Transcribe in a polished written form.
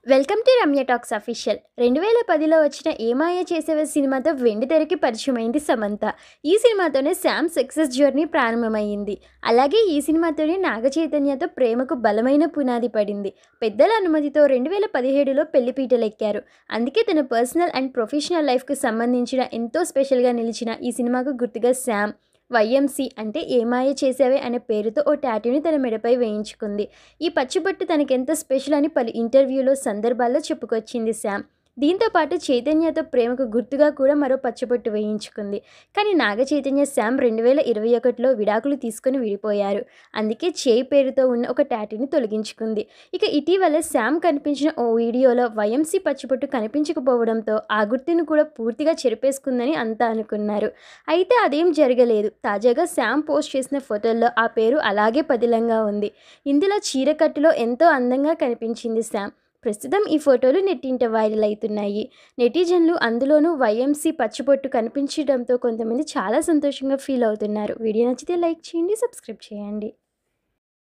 Welcome to Ramya talks official. 2010లో వచ్చిన ఏమాయ చేసేవే సినిమాతో వెండితెరకి పరిచయమైంది సమంత. ఈ సినిమాతోనే శామ్ సక్సెస్ జర్నీ ప్రారంభమైంది. అలాగే ఈ సినిమాతోనే నాగ చైతన్యతో ప్రేమకు బలమైన పునాది పడింది. పెద్దల అనుమతితో 2017లో పెళ్లిపీటలెక్కారు. అందుకే తన పర్సనల్ అండ్ ప్రొఫెషనల్ లైఫ్కు సంబంధించిన ఎంతో స్పెషల్గా నిలిచిన ఈ సినిమాకు గుర్తుగా శామ్ వైఎంసి అంటే ఏమాయ చేసావే అనే పేరుతో ఓ టాటూని తన మెడపై వేయించుకుంది. ఈ పచ్చిబొట్టు తనకెంత స్పెషల్ అని పలు ఇంటర్వ్యూలో సందర్భాల్లో చెప్పుకొచ్చింది శామ్. దీంతో పాటు చైతన్యతో ప్రేమకు గుర్తుగా కూడా మరో పచ్చబొట్టు వేయించుకుంది. కానీ నాగ చైతన్య శామ్ 2021లో విడాకులు తీసుకుని విడిపోయారు. అందుకే చేయి పేరుతో ఉన్న ఒక టాటూని తొలగించుకుంది. ఇక ఇటీవల శామ్ కనిపించిన ఓ వీడియోలో వైఎంసీ పచ్చిబొట్టు కనిపించకపోవడంతో ఆ గుర్తును కూడా పూర్తిగా చెరిపేసుకుందని అంతా అనుకున్నారు. అయితే అదేం జరగలేదు. తాజాగా శామ్ పోస్ట్ చేసిన ఫోటోల్లో ఆ పేరు అలాగే పదిలంగా ఉంది. ఇందులో చీరకట్టులో ఎంతో అందంగా కనిపించింది శామ్. ప్రస్తుతం ఈ ఫోటోలు నెట్టింట వైరల్ అవుతున్నాయి. నెటిజన్లు అందులోనూ వైఎంసీ పచ్చిబొట్టు కనిపించడంతో కొంతమంది చాలా సంతోషంగా ఫీల్ అవుతున్నారు. వీడియో నచ్చితే లైక్ చేయండి, సబ్స్క్రైబ్ చేయండి.